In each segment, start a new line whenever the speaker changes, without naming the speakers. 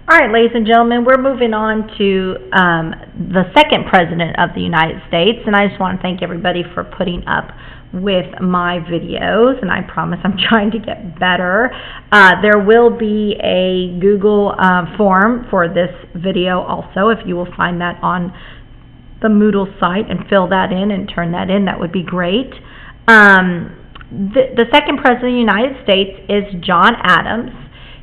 All right, ladies and gentlemen, we're moving on to the second president of the United States, and I just want to thank everybody for putting up with my videos, and I promise I'm trying to get better. There will be a Google form for this video also. If you will find that on the Moodle site and fill that in and turn that in, that would be great. The second president of the United States is John Adams.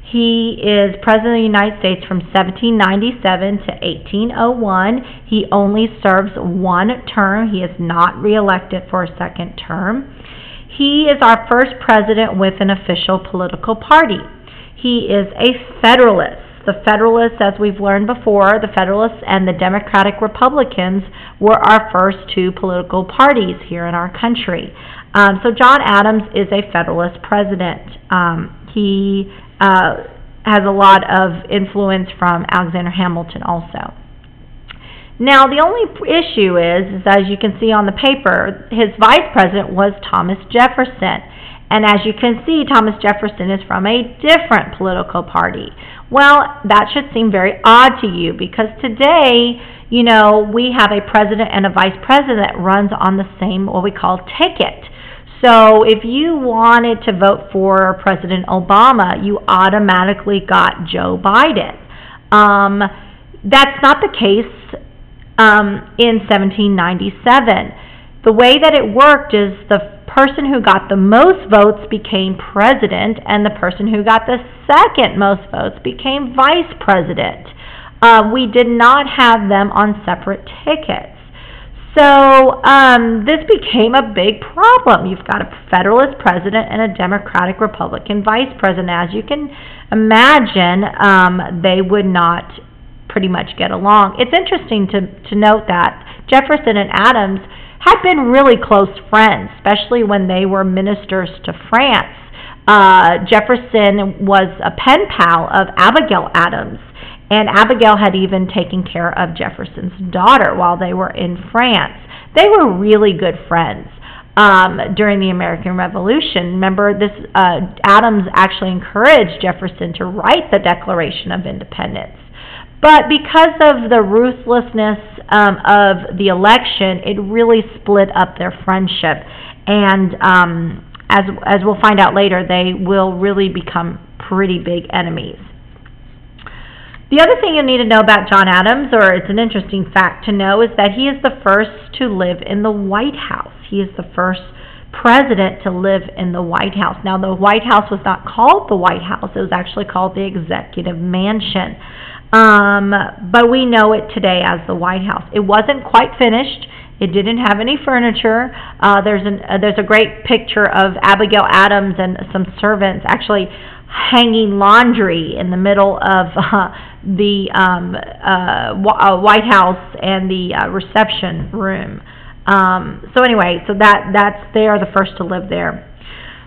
He is president of the United States from 1797 to 1801. He only serves one term. He is not reelected for a second term. He is our first president with an official political party. He is a Federalist. The Federalists, as we've learned before, the Federalists and the Democratic Republicans were our first two political parties here in our country. So John Adams is a Federalist president. He has a lot of influence from Alexander Hamilton also. Now, the only issue is, as you can see on the paper, his vice president was Thomas Jefferson. And as you can see, Thomas Jefferson is from a different political party. Well, that should seem very odd to you because today, you know, we have a president and a vice president that runs on the same, what we call, ticket. So if you wanted to vote for President Obama, you automatically got Joe Biden. That's not the case in 1797. The way that it worked is the person who got the most votes became president, and the person who got the second most votes became vice president. We did not have them on separate tickets. So this became a big problem. You've got a Federalist president and a Democratic Republican vice president. As you can imagine, they would not pretty much get along. It's interesting to note that Jefferson and Adams had been really close friends, especially when they were ministers to France. Jefferson was a pen pal of Abigail Adams, and Abigail had even taken care of Jefferson's daughter while they were in France. They were really good friends during the American Revolution. Remember, Adams actually encouraged Jefferson to write the Declaration of Independence. But because of the ruthlessness of the election, it really split up their friendship. And as we'll find out later, they will really become pretty big enemies. The other thing you need to know about John Adams, or it's an interesting fact to know, is that he is the first to live in the White House. He is the first president to live in the White House. Now, the White House was not called the White House. It was actually called the Executive Mansion. But we know it today as the White House. It wasn't quite finished. It didn't have any furniture. There's a great picture of Abigail Adams and some servants actually hanging laundry in the middle of the White House and the reception room. So anyway, they are the first to live there.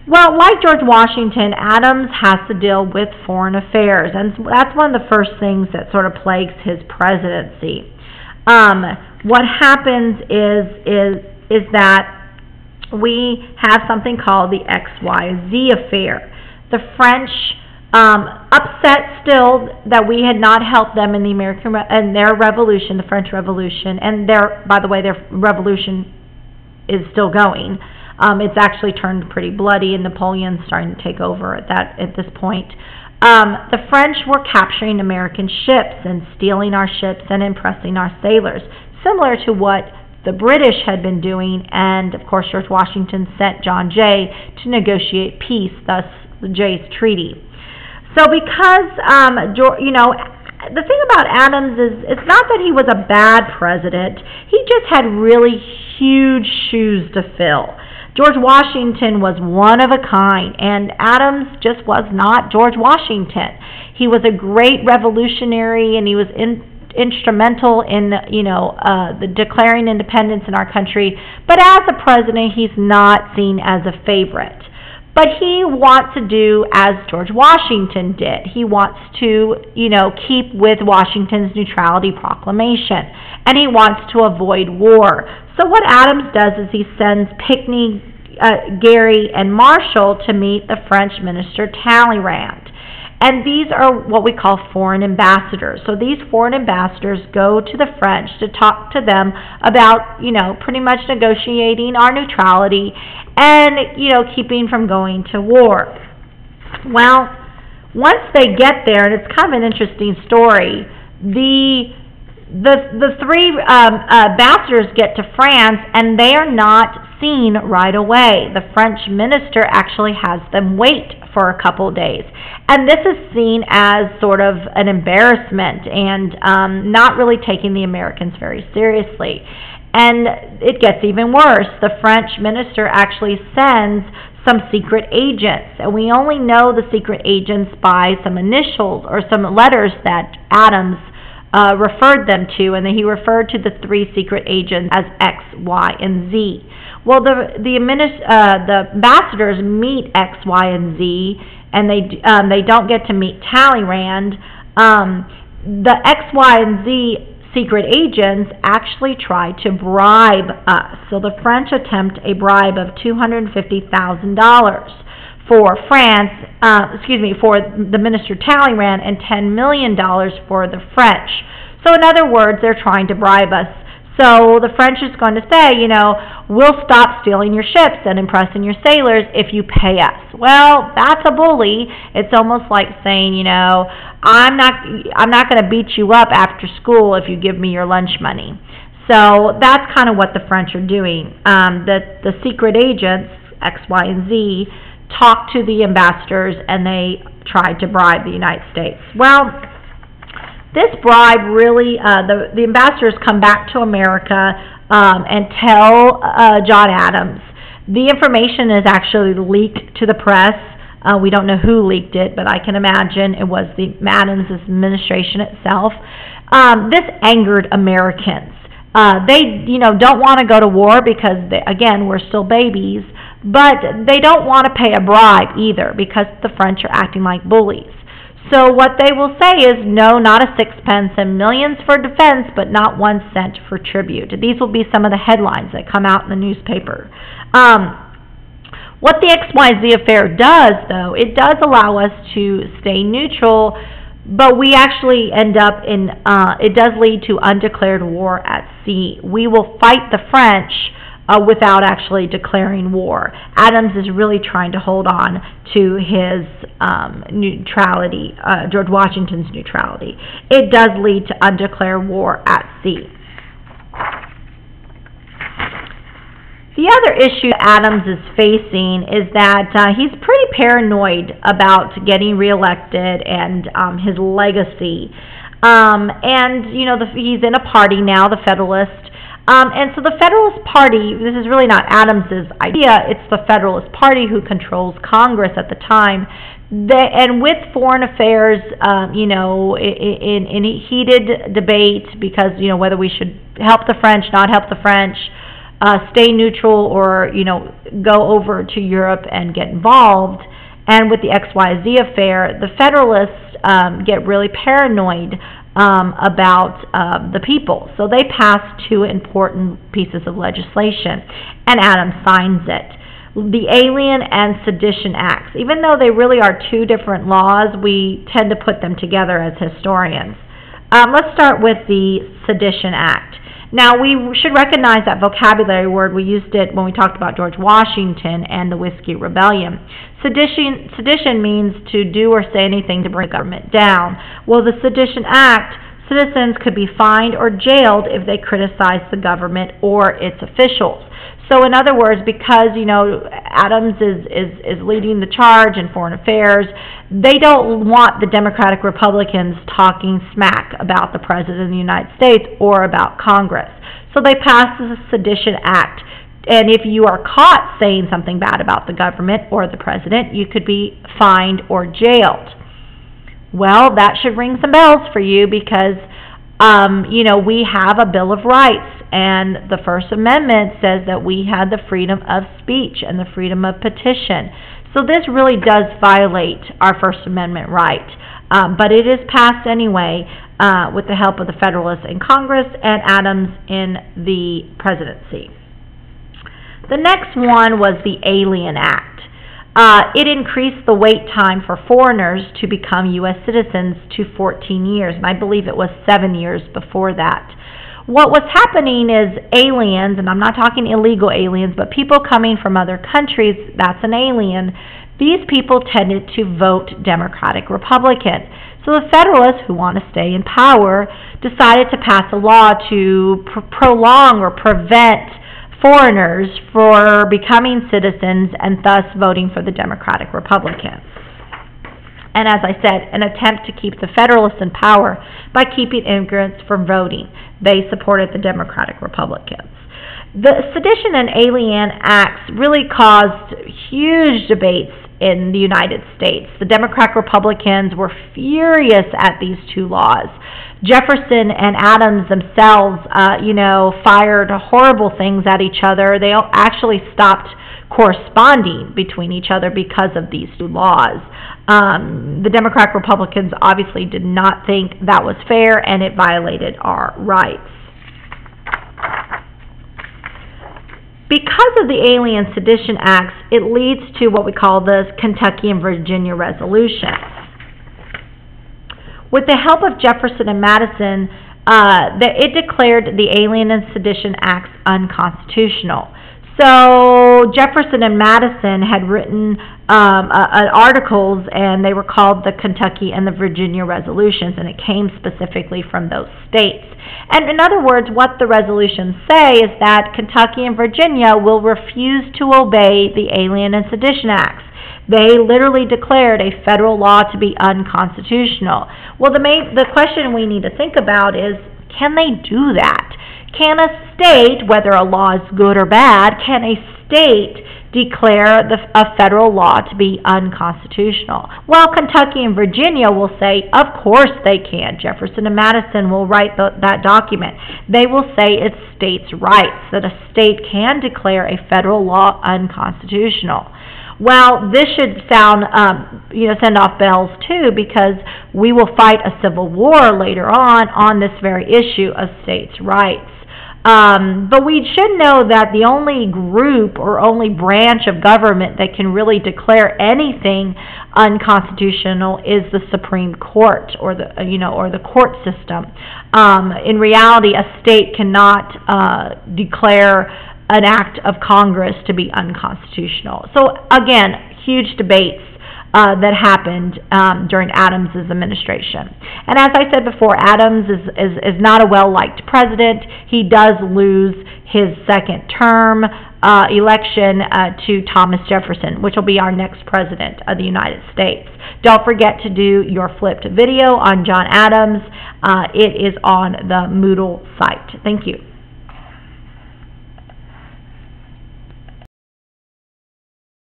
Well, like George Washington, Adams has to deal with foreign affairs, and that's one of the first things that sort of plagues his presidency. What happens is that we have something called the XYZ affair. The French, upset still that we had not helped them in their revolution, the French Revolution, and by the way, their revolution is still going. It's actually turned pretty bloody, and Napoleon's starting to take over at this point. The French were capturing American ships and stealing our ships and impressing our sailors, similar to what the British had been doing, and of course George Washington sent John Jay to negotiate peace, thus the Jay's Treaty. So because, the thing about Adams is it's not that he was a bad president, he just had really huge shoes to fill. George Washington was one of a kind, and Adams just was not George Washington. He was a great revolutionary, and he was instrumental in the declaring independence in our country. But as a president, he's not seen as a favorite. But he wants to do as George Washington did. He wants to, keep with Washington's neutrality proclamation, and he wants to avoid war. So what Adams does is he sends Pinckney, Gary, and Marshall to meet the French minister Talleyrand. And these are what we call foreign ambassadors. So these foreign ambassadors go to the French to talk to them about, pretty much negotiating our neutrality and, keeping from going to war. Well, once they get there, and it's kind of an interesting story, the three ambassadors get to France, and they are not seen right away. The French minister actually has them wait for a couple of days. And this is seen as sort of an embarrassment and not really taking the Americans very seriously. And it gets even worse. The French minister actually sends some secret agents, and we only know the secret agents by some initials or some letters that Adams referred them to, and he referred to the three secret agents as X, Y, and Z. Well, the ambassadors meet X, Y, and Z, and they don't get to meet Talleyrand. The X, Y, and Z secret agents actually try to bribe us. So the French attempt a bribe of $250,000 for France, for the minister Talleyrand, and $10 million for the French. So in other words, they're trying to bribe us. So the French is going to say, we'll stop stealing your ships and impressing your sailors if you pay us. Well, that's a bully. It's almost like saying, I'm not going to beat you up after school if you give me your lunch money. So that's kind of what the French are doing. The secret agents, X, Y, and Z, talk to the ambassadors, and they tried to bribe the United States. Well, this bribe really, the ambassadors come back to America and tell John Adams. The information is actually leaked to the press. We don't know who leaked it, but I can imagine it was the Adams administration itself. This angered Americans. They, don't want to go to war because, again, we're still babies, but they don't want to pay a bribe either because the French are acting like bullies. So what they will say is, no, not a sixpence, and millions for defense, but not 1 cent for tribute. These will be some of the headlines that come out in the newspaper. What the XYZ affair does, though, it does allow us to stay neutral, but we actually end up in, it does lead to undeclared war at sea. We will fight the French without actually declaring war. Adams is really trying to hold on to his neutrality, George Washington's neutrality. It does lead to undeclared war at sea. The other issue Adams is facing is that he's pretty paranoid about getting reelected and his legacy. He's in a party now, the Federalist. And so the Federalist Party, this is really not Adams's idea, it's the Federalist Party who controls Congress at the time. And with foreign affairs, in a heated debate, because, whether we should help the French, not help the French, stay neutral, or, go over to Europe and get involved. And with the XYZ affair, the Federalists get really paranoid about the people. So they pass two important pieces of legislation, and Adams signs it. The Alien and Sedition Acts. Even though they really are two different laws, we tend to put them together as historians. Let's start with the Sedition Act. Now, we should recognize that vocabulary word. We used it when we talked about George Washington and the Whiskey Rebellion. Sedition means to do or say anything to bring the government down. Well, the Sedition Act, citizens could be fined or jailed if they criticize the government or its officials. So in other words, because, Adams is leading the charge in foreign affairs, they don't want the Democratic Republicans talking smack about the President of the United States or about Congress. So they pass the Sedition Act. And if you are caught saying something bad about the government or the President, you could be fined or jailed. Well, that should ring some bells for you because, we have a Bill of Rights. And the First Amendment says that we had the freedom of speech and the freedom of petition. So this really does violate our First Amendment right. But it is passed anyway with the help of the Federalists in Congress and Adams in the presidency. The next one was the Alien Act. It increased the wait time for foreigners to become U.S. citizens to 14 years, and I believe it was 7 years before that. What was happening is aliens, and I'm not talking illegal aliens, but people coming from other countries, that's an alien. These people tended to vote Democratic Republican. So the Federalists, who want to stay in power, decided to pass a law to prolong or prevent foreigners for becoming citizens and thus voting for the Democratic Republicans. And as I said, an attempt to keep the Federalists in power by keeping immigrants from voting. They supported the Democratic Republicans. The Sedition and Alien Acts really caused huge debates in the United States. The Democratic Republicans were furious at these two laws. Jefferson and Adams themselves, fired horrible things at each other. They actually stopped corresponding between each other because of these two laws. The Democratic Republicans obviously did not think that was fair, and it violated our rights. Because of the Alien Sedition Acts, it leads to what we call the Kentucky and Virginia Resolutions. With the help of Jefferson and Madison, it declared the Alien and Sedition Acts unconstitutional. So Jefferson and Madison had written articles, and they were called the Kentucky and the Virginia Resolutions, and it came specifically from those states. And in other words, what the resolutions say is that Kentucky and Virginia will refuse to obey the Alien and Sedition Acts. They literally declared a federal law to be unconstitutional. Well, the question we need to think about is, can they do that? Can a state, whether a law is good or bad, can a state declare a federal law to be unconstitutional? Well, Kentucky and Virginia will say, of course they can. Jefferson and Madison will write that document. They will say it's states' rights, that a state can declare a federal law unconstitutional. Well, this should send off bells too, because we will fight a civil war later on this very issue of states' rights. But we should know that the only group or only branch of government that can really declare anything unconstitutional is the Supreme Court, or the court system. In reality, a state cannot declare an act of Congress to be unconstitutional. So again, huge debates that happened during Adams's administration. And as I said before, Adams is not a well-liked president. He does lose his second term election to Thomas Jefferson, which will be our next president of the United States. Don't forget to do your flipped video on John Adams. It is on the Moodle site. Thank you.